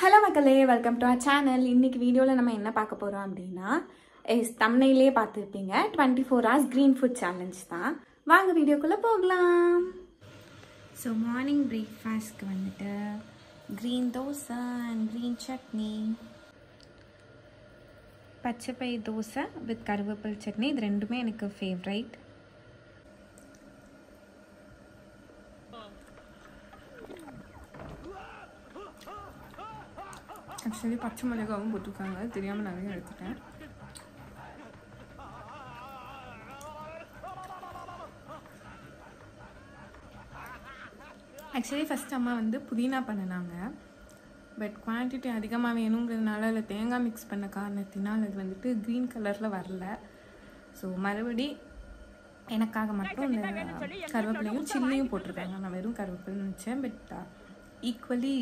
Hello மக்களே, welcome to our channel. இன்னைக்கு வீடியோல நம்ம என்ன பார்க்க போறோம் அப்படினா thumbnail-லே பார்த்திருப்பீங்க 24 hours green food challenge தான். வாங்க வீடியோக்குள்ள போகலாம். So morning breakfast க்கு வந்துட்டு green dosa and green chutney. பச்சை தோசை with கருவேப்பிலை சட்னி இது ரெண்டுமே எனக்கு ஃபேவரைட். Actually, பச்சை மிளகாவும் போட்டுருக்காங்க தெரியாம நிறைய எடுத்துட்டேன். Actually first அம்மா வந்து புதினா பண்ணனாங்க. பட் குவாண்டிட்டி அதிகமாக வேணுங்கிறதுனால அதில் தேங்காய் மிக்ஸ் பண்ண காரணத்தினால் அது வந்துட்டு க்ரீன் கலரில் வரல. ஸோ மறுபடி எனக்காக மட்டும் இந்த கருவேப்பிலையும் சில்லியும் போட்டிருக்காங்க. நான் வெறும் கருவேப்பிலைன்னு நினச்சேன், பட் ஈக்குவலி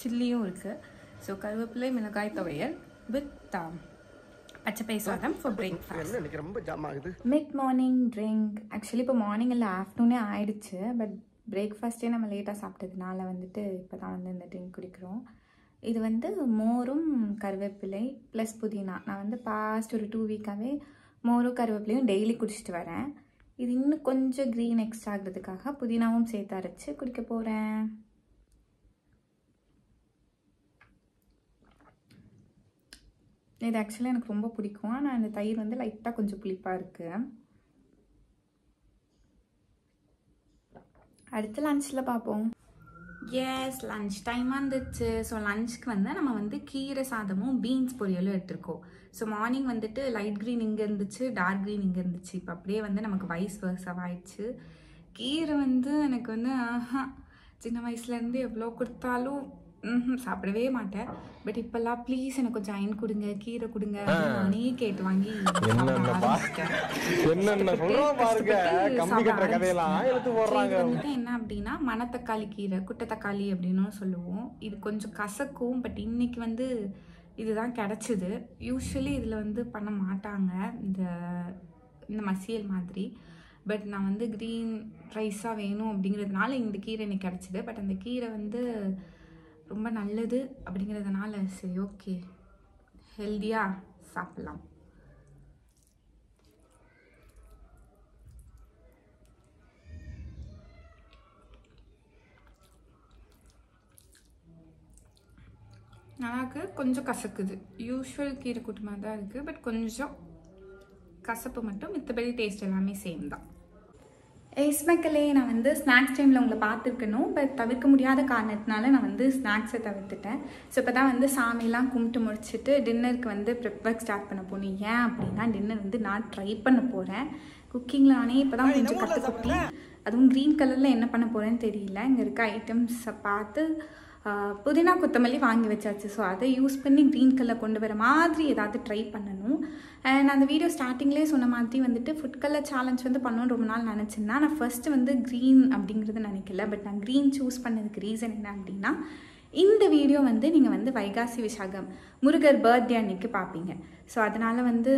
சில்லியும் இருக்குது. ஸோ கருவேப்பிலை மிளகாய் துவையல் வித் பச்சை சாதம் for breakfast. Mid morning drink actually இப்போ மார்னிங் இல்லை ஆஃப்டர்நூனே ஆயிடுச்சு. பட் பிரேக்ஃபாஸ்ட்டே நம்ம லேட்டாக சாப்பிட்டதுனால வந்துட்டு இப்போ தான் வந்து இந்த ட்ரிங்க் குடிக்கிறோம். இது வந்து மோரும் கருவேப்பிலை ப்ளஸ் புதினா. நான் வந்து பாஸ்ட் ஒரு 2 வீக்காகவே மோரும் கருவேப்பிலையும் டெய்லி குடிச்சிட்டு வரேன். இது இன்னும் கொஞ்சம் க்ரீன் எக்ஸ்ட்ரா ஆகிறதுக்காக புதினாவும் சேர்த்து அரைச்சி குடிக்க போகிறேன். இது ஆக்சுவலாக எனக்கு ரொம்ப பிடிக்கும். ஆனால் இந்த தயிர் வந்து லைட்டாக கொஞ்சம் புளிப்பாக இருக்குது. அடுத்து லஞ்சில் பார்ப்போம். எஸ், லஞ்ச் டைம் வந்துச்சு. ஸோ லஞ்சுக்கு வந்து நம்ம வந்து கீரை சாதமும் பீன்ஸ் பொரியலும் எடுத்துருக்கோம். ஸோ மார்னிங் வந்துட்டு லைட் க்ரீன் இங்கே இருந்துச்சு, டார்க் க்ரீன் இங்கே இருந்துச்சு. இப்போ அப்படியே வந்து நமக்கு வைஸ் வர்ஸாக ஆயிடுச்சு. கீரை வந்து எனக்கு வந்து சின்ன வயசுலேருந்து எவ்வளோ கொடுத்தாலும் சாப்பிடவே மாட்டேன். பட் இப்பெல்லாம் ப்ளீஸ் எனக்கு கொஞ்சம் அயன் கொடுங்க, கீரை கொடுங்க நானே கேட்டு வாங்கி வந்துட்டு என்ன அப்படின்னா மணத்தக்காளி கீரை, குட்டை தக்காளி அப்படின்னு சொல்லுவோம். இது கொஞ்சம் கசக்கும். பட் இன்னைக்கு வந்து இதுதான் கிடச்சிது. யூஸ்வலி இதில் வந்து பண்ண மாட்டாங்க இந்த மசியல் மாதிரி. பட் நான் வந்து க்ரீன் ரைஸாக வேணும் அப்படிங்கிறதுனால இந்த கீரை எனக்கு கிடச்சிது. பட் அந்த கீரை வந்து ரொம்ப நல்லது அப்படிங்கிறதுனால சரி ஓகே ஹெல்தியாக சாப்பிட்லாம். நல்லாக்கு கொஞ்சம் கசக்குது. யூஸ்வல் கீரை கூட்டு மாதிரி தான் இருக்குது. பட் கொஞ்சம் கசப்பு மட்டும், மித்தபடி டேஸ்ட் எல்லாமே சேம் தான். எஸ் மக்களே, நான் வந்து ஸ்நாக்ஸ் டைமில் உங்களை பார்த்துருக்கணும். பட் தவிர்க்க முடியாத காரணத்தினால நான் வந்து ஸ்நாக்ஸை தவிர்த்துட்டேன். ஸோ இப்போ தான் வந்து சாமியெல்லாம் கும்பிட்டு முடிச்சுட்டு டின்னருக்கு வந்து ப்ரிப் ஒர்க் ஸ்டார்ட் பண்ண போகணும். ஏன் அப்படின்னா டின்னர் வந்து நான் ட்ரை பண்ண போகிறேன். குக்கிங்கில் நானே இப்போ தான் கொஞ்சம் கற்றுக்கிட்டி. அதுவும் க்ரீன் கலரில் என்ன பண்ண போகிறேன்னு தெரியல. இங்கே இருக்க ஐட்டம்ஸை பார்த்து புதினா கொத்தமல்லி வாங்கி வச்சாச்சு. ஸோ அதை யூஸ் பண்ணி க்ரீன் கலர் கொண்டு வர மாதிரி ஏதாவது ட்ரை பண்ணணும். நான் அந்த வீடியோ ஸ்டார்டிங்லேயே சொன்ன மாதிரி வந்துட்டு ஃபுட் கலர் சேலஞ்ச் வந்து பண்ணணும்னு ரொம்ப நாள் நினச்சிருந்தேன். நான் ஃபர்ஸ்ட்டு வந்து க்ரீன் அப்படிங்கிறது நினைக்கல. பட் நான் க்ரீன் சூஸ் பண்ணதுக்கு ரீசன் என்ன அப்படின்னா இந்த வீடியோ வந்து நீங்கள் வந்து வைகாசி விசாகம் முருகர் பர்த்டே அன்னைக்கு பார்ப்பீங்க. ஸோ அதனால் வந்து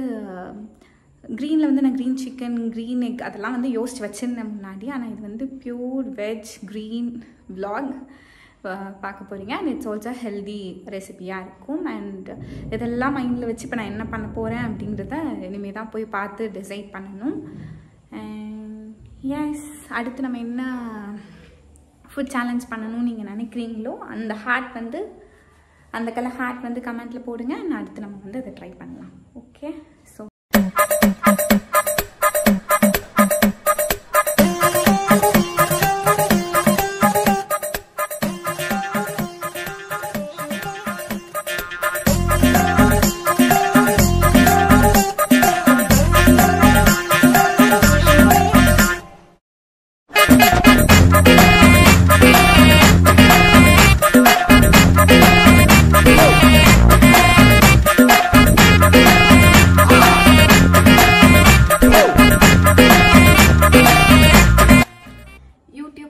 க்ரீனில் வந்து நான் க்ரீன் சிக்கன், க்ரீன் எக் அதெல்லாம் வந்து யோசிச்சு வச்சுருந்தேன் முன்னாடி. ஆனால் இது வந்து பியூர் வெஜ் க்ரீன் விலாக் பார்க்க போகிறீங்க. அண்ட் இட்ஸ் ஆல்சோ ஹெல்தி ரெசிபியாக இருக்கும். அண்ட் இதெல்லாம் மைண்டில் வச்சு இப்போ நான் என்ன பண்ண போகிறேன் அப்படிங்கிறத இனிமேல் தான் போய் பார்த்து டிசைட் பண்ணணும். எஸ், அடுத்து நம்ம என்ன ஃபுட் சேலஞ்ச் பண்ணணும்னு நீங்கள் நினைக்கிறீங்களோ அந்த ஹார்ட் வந்து அந்த கலர் ஹார்ட் வந்து கமெண்ட்டில் போடுங்க. நான் அடுத்து நம்ம வந்து அதை ட்ரை பண்ணலாம். ஓகே, ஸோ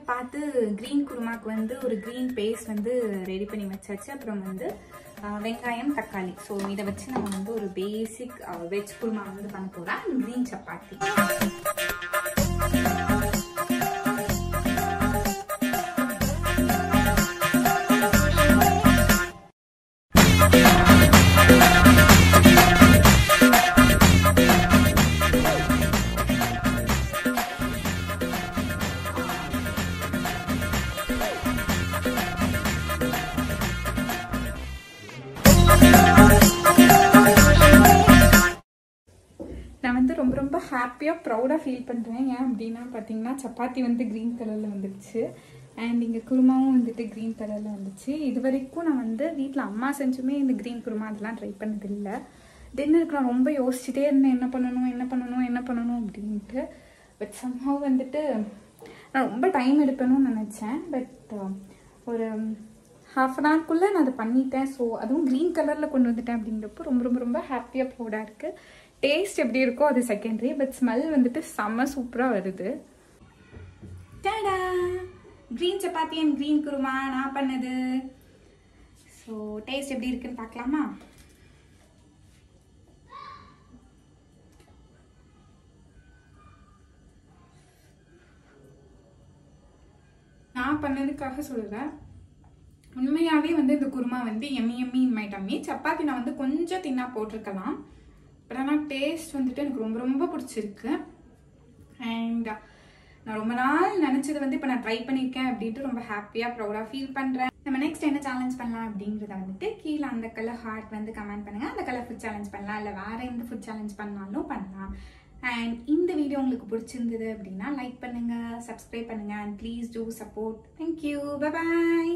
பார்த்து க்ரீன் குருமாக்கு வந்து ஒரு க்ரீன் பேஸ்ட் வந்து ரெடி பண்ணி வச்சாச்சு. அப்புறம் வந்து வெங்காயம், தக்காளி. ஸோ இதை வச்சு நம்ம வந்து ஒரு பேசிக் வெஜ் குருமா வந்து பண்ண போகிறோம். க்ரீன் சப்பாத்தி. ஹாப்பியாக ப்ரௌடாக ஃபீல் பண்ணுறேன். ஏன் அப்படின்னா பார்த்தீங்கன்னா சப்பாத்தி வந்து க்ரீன் கலரில் வந்துடுச்சு அண்ட் இங்கே குருமாவும் வந்துட்டு க்ரீன் கலரில் வந்துச்சு. இது வரைக்கும் நான் வந்து வீட்டில் அம்மா செஞ்சுமே இந்த க்ரீன் குருமா அதெல்லாம் ட்ரை பண்ணதில்லை. டின்னருக்கு நான் ரொம்ப யோசிச்சுட்டே இருந்தேன் என்ன பண்ணணும் அப்படின்ட்டு. பட் சம்ஹவ் வந்துட்டு நான் ரொம்ப டைம் எடுப்பேன்னு நினச்சேன். பட் ஒரு ½ an hourக்குள்ளே நான் அதை பண்ணிட்டேன். ஸோ அதுவும் க்ரீன் கலரில் கொண்டு வந்துட்டேன் அப்படின்றப்போ ரொம்ப ரொம்ப ரொம்ப ஹாப்பியாக ப்ரௌடாக இருக்குது. டேஸ்ட் எப்படி இருக்கோ அது செகண்டரி, பட் ஸ்மெல் வந்துட்டு செம்ம சூப்பராக வருது. Tata, green chapati and green kurma நான் பண்ணது. ஸோ டேஸ்ட் எப்படி இருக்குன்னு பார்க்கலாமா? நான் பண்ணதுக்காக சொல்கிறேன், உண்மையாகவே வந்து இந்த குருமா வந்து yummy in my tummy. Chapati நான் வந்து கொஞ்சம் தின்னா போட்டிருக்கலாம், பட் ஆனால் டேஸ்ட் வந்துட்டு எனக்கு ரொம்ப ரொம்ப பிடிச்சிருக்கு. அண்ட் நான் ரொம்ப நாள் நினச்சது வந்து இப்போ நான் ட்ரை பண்ணியிருக்கேன் அப்படின்ட்டு ரொம்ப ஹாப்பியாக ப்ரௌடாக ஃபீல் பண்ணுறேன். நம்ம நெக்ஸ்ட் என்ன சேலஞ்ச் பண்ணலாம் அப்படிங்கிறத வந்துட்டு கீழே அந்த கலர் ஹார்ட் வந்து கமெண்ட் பண்ணுங்கள். அந்த கலர் ஃபுட் சேலஞ்ச் பண்ணலாம், இல்லை வேறு எந்த ஃபுட் சேலஞ்ச் பண்ணாலும் பண்ணலாம். அண்ட் இந்த வீடியோ உங்களுக்கு பிடிச்சிருந்தது அப்படின்னா லைக் பண்ணுங்கள், சப்ஸ்கிரைப் பண்ணுங்கள், and please do support. Thank you, bye bye.